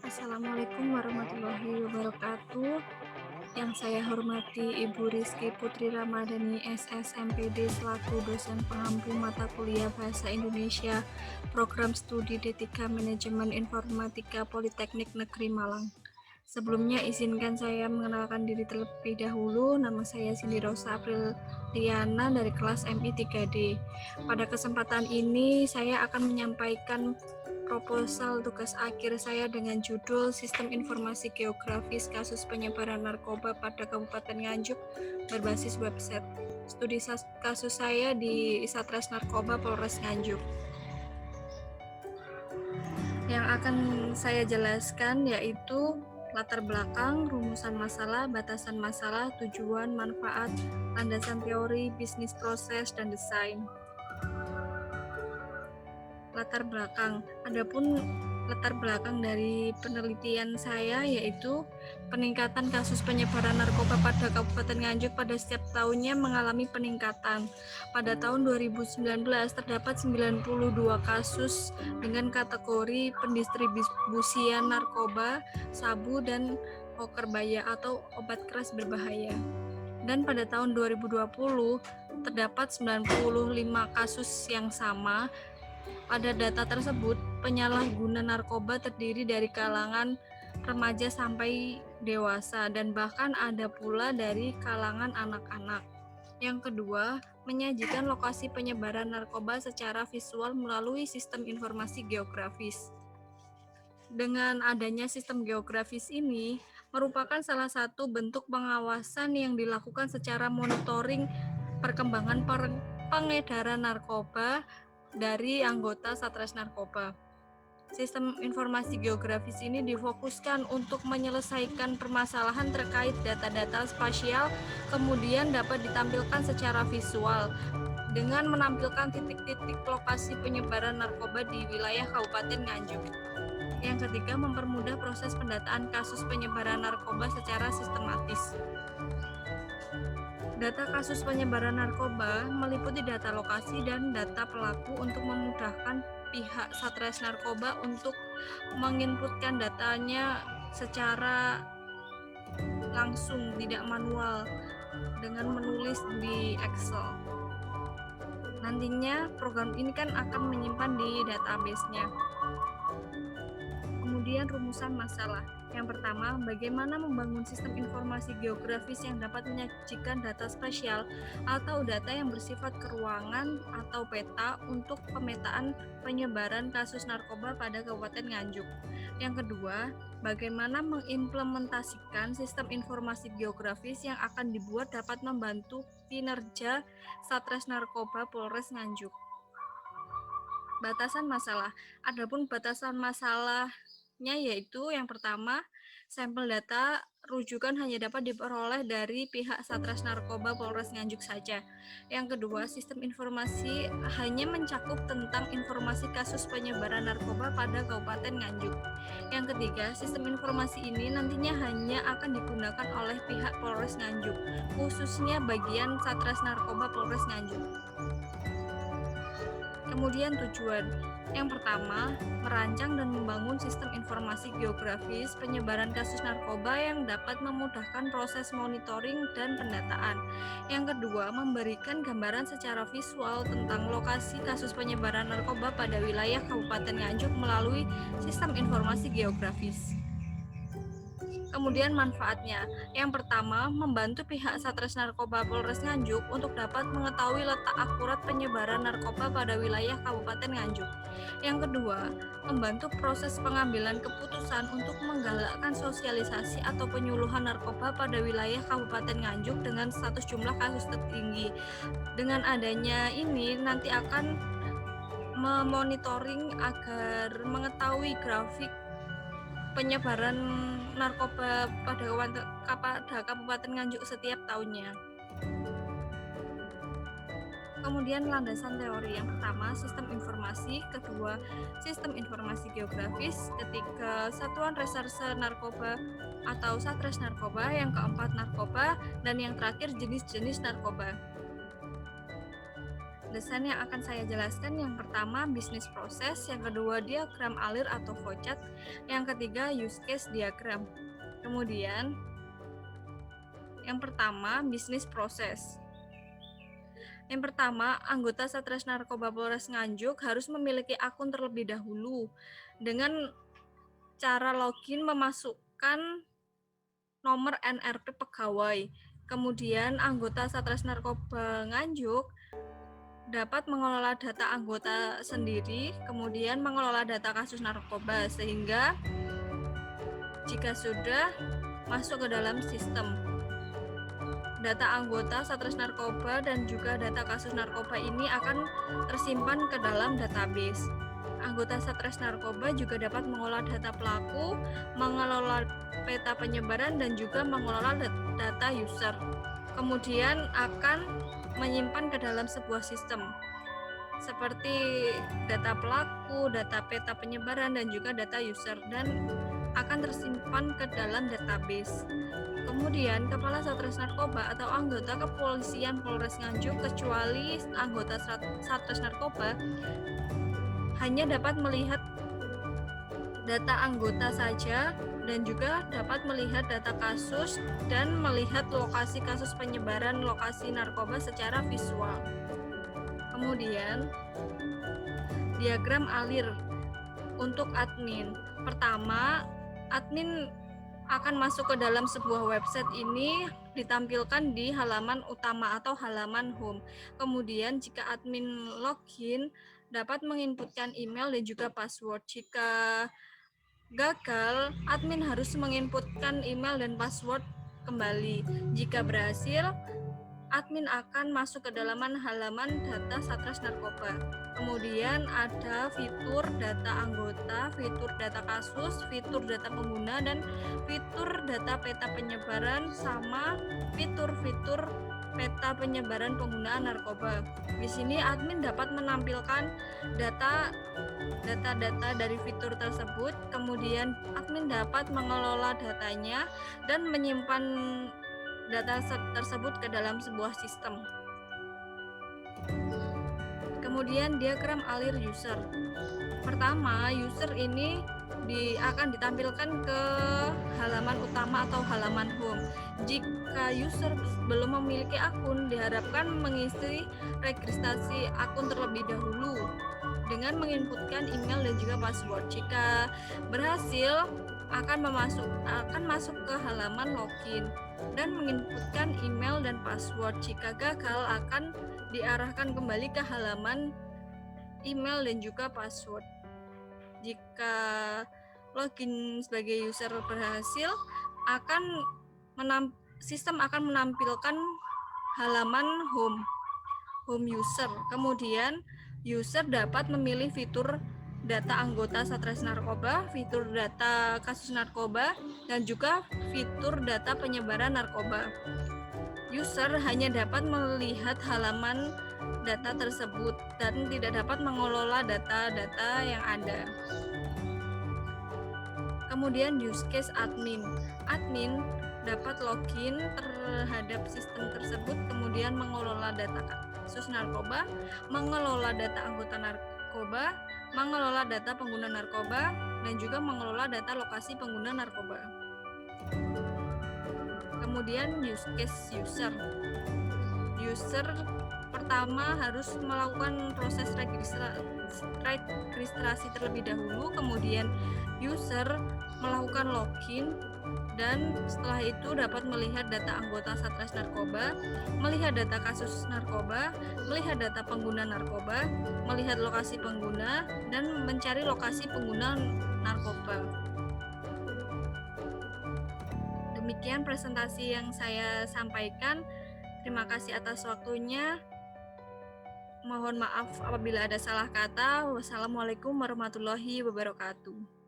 Assalamualaikum warahmatullahi wabarakatuh. Yang saya hormati Ibu Rizky Putri Ramadhani SSMPD selaku dosen pengampu mata kuliah Bahasa Indonesia Program Studi D3 Manajemen Informatika Politeknik Negeri Malang. Sebelumnya izinkan saya mengenalkan diri terlebih dahulu. Nama saya Cindy Rosa Apriliana dari kelas MI 3D. Pada kesempatan ini saya akan menyampaikan proposal tugas akhir saya dengan judul Sistem Informasi Geografis Kasus Penyebaran Narkoba pada Kabupaten Nganjuk berbasis website. Studi kasus saya di Satres Narkoba Polres Nganjuk. Yang akan saya jelaskan yaitu latar belakang, rumusan masalah, batasan masalah, tujuan, manfaat, landasan teori, bisnis proses, dan desain. Latar belakang. Adapun latar belakang dari penelitian saya yaitu peningkatan kasus penyebaran narkoba pada Kabupaten Nganjuk pada setiap tahunnya mengalami peningkatan. Pada tahun 2019 terdapat 92 kasus dengan kategori pendistribusian narkoba, sabu, dan pokerbaya atau obat keras berbahaya. Dan pada tahun 2020 terdapat 95 kasus yang sama. Pada data tersebut, penyalahguna narkoba terdiri dari kalangan remaja sampai dewasa dan bahkan ada pula dari kalangan anak-anak. Yang kedua, menyajikan lokasi penyebaran narkoba secara visual melalui sistem informasi geografis. Dengan adanya sistem geografis ini, merupakan salah satu bentuk pengawasan yang dilakukan secara monitoring perkembangan pengedaran narkoba dari anggota Satres Narkoba. Sistem informasi geografis ini difokuskan untuk menyelesaikan permasalahan terkait data-data spasial, kemudian dapat ditampilkan secara visual dengan menampilkan titik-titik lokasi penyebaran narkoba di wilayah Kabupaten Nganjuk. Yang ketiga, mempermudah proses pendataan kasus penyebaran narkoba secara sistematis. Data kasus penyebaran narkoba meliputi data lokasi dan data pelaku untuk memudahkan pihak Satres Narkoba untuk menginputkan datanya secara langsung, tidak manual, dengan menulis di Excel. Nantinya program ini kan akan menyimpan di database-nya. Kemudian rumusan masalah. Yang pertama, bagaimana membangun sistem informasi geografis yang dapat menyajikan data spasial atau data yang bersifat keruangan atau peta untuk pemetaan penyebaran kasus narkoba pada Kabupaten Nganjuk. Yang kedua, bagaimana mengimplementasikan sistem informasi geografis yang akan dibuat dapat membantu kinerja Satres Narkoba Polres Nganjuk. Batasan masalah. Adapun batasan masalahnya yaitu yang pertama, sampel data rujukan hanya dapat diperoleh dari pihak Satres Narkoba Polres Nganjuk saja. Yang kedua, sistem informasi hanya mencakup tentang informasi kasus penyebaran narkoba pada Kabupaten Nganjuk. Yang ketiga, sistem informasi ini nantinya hanya akan digunakan oleh pihak Polres Nganjuk, khususnya bagian Satres Narkoba Polres Nganjuk. Kemudian tujuan. Yang pertama, merancang dan membangun sistem informasi geografis penyebaran kasus narkoba yang dapat memudahkan proses monitoring dan pendataan. Yang kedua, memberikan gambaran secara visual tentang lokasi kasus penyebaran narkoba pada wilayah Kabupaten Nganjuk melalui sistem informasi geografis. Kemudian manfaatnya. Yang pertama, membantu pihak Satres Narkoba Polres Nganjuk untuk dapat mengetahui letak akurat penyebaran narkoba pada wilayah Kabupaten Nganjuk. Yang kedua, membantu proses pengambilan keputusan untuk menggalakkan sosialisasi atau penyuluhan narkoba pada wilayah Kabupaten Nganjuk dengan status jumlah kasus tertinggi. Dengan adanya ini nanti akan memonitoring agar mengetahui grafik penyebaran narkoba pada Kabupaten Nganjuk setiap tahunnya. Kemudian landasan teori. Yang pertama, sistem informasi. Kedua, sistem informasi geografis. Ketiga, satuan reserse narkoba atau Satres Narkoba. Yang keempat, narkoba. Dan yang terakhir, jenis-jenis narkoba. desain yang akan saya jelaskan yang pertama bisnis proses, yang kedua diagram alir atau flowchart, yang ketiga use case diagram. Kemudian yang pertama bisnis proses. Yang pertama, anggota Satres Narkoba Polres Nganjuk harus memiliki akun terlebih dahulu dengan cara login memasukkan nomor NRP pegawai. Kemudian anggota Satres Narkoba Nganjuk dapat mengelola data anggota sendiri, kemudian mengelola data kasus narkoba, sehingga jika sudah masuk ke dalam sistem, data anggota Satres Narkoba dan juga data kasus narkoba ini akan tersimpan ke dalam database. Anggota Satres Narkoba juga dapat mengolah data pelaku, mengelola peta penyebaran, dan juga mengelola data user. Kemudian akan menyimpan ke dalam sebuah sistem seperti data pelaku, data peta penyebaran, dan juga data user, dan akan tersimpan ke dalam database. Kemudian Kepala Satres Narkoba atau anggota kepolisian Polres Nganjuk kecuali anggota Satres Narkoba hanya dapat melihat data anggota saja dan juga dapat melihat data kasus dan melihat lokasi kasus penyebaran lokasi narkoba secara visual. Kemudian diagram alir untuk admin. Pertama, admin akan masuk ke dalam sebuah website ini ditampilkan di halaman utama atau halaman home. Kemudian jika admin login dapat menginputkan email dan juga password. Jika gagal, admin harus menginputkan email dan password kembali. Jika berhasil, admin akan masuk ke dalam halaman data Satres Narkoba. Kemudian ada fitur data anggota, fitur data kasus, fitur data pengguna, dan fitur data peta penyebaran sama fitur-fitur peta penyebaran penggunaan narkoba. Di sini admin dapat menampilkan data-data dari fitur tersebut, kemudian admin dapat mengelola datanya dan menyimpan data tersebut ke dalam sebuah sistem. Kemudian diagram alir user. Pertama, user ini akan ditampilkan ke halaman utama atau halaman home. Jika user belum memiliki akun, diharapkan mengisi registrasi akun terlebih dahulu dengan menginputkan email dan juga password. Jika berhasil, akan masuk ke halaman login dan menginputkan email dan password. Jika gagal, akan diarahkan kembali ke halaman email dan juga password. Jika login sebagai user berhasil, sistem akan menampilkan halaman home user. Kemudian user dapat memilih fitur data anggota Satres Narkoba, fitur data kasus narkoba, dan juga fitur data penyebaran narkoba. User hanya dapat melihat halaman data tersebut dan tidak dapat mengelola data-data yang ada. Kemudian use case admin. Admin dapat login terhadap sistem tersebut, kemudian mengelola data kasus narkoba, mengelola data anggota narkoba, mengelola data pengguna narkoba, dan juga mengelola data lokasi pengguna narkoba. Kemudian use case user. User pertama harus melakukan proses registrasi terlebih dahulu, kemudian user melakukan login, dan setelah itu dapat melihat data anggota Satres Narkoba, melihat data kasus narkoba, melihat data pengguna narkoba, melihat lokasi pengguna, dan mencari lokasi pengguna narkoba. Demikian presentasi yang saya sampaikan. Terima kasih atas waktunya. Mohon maaf apabila ada salah kata. Wassalamualaikum warahmatullahi wabarakatuh.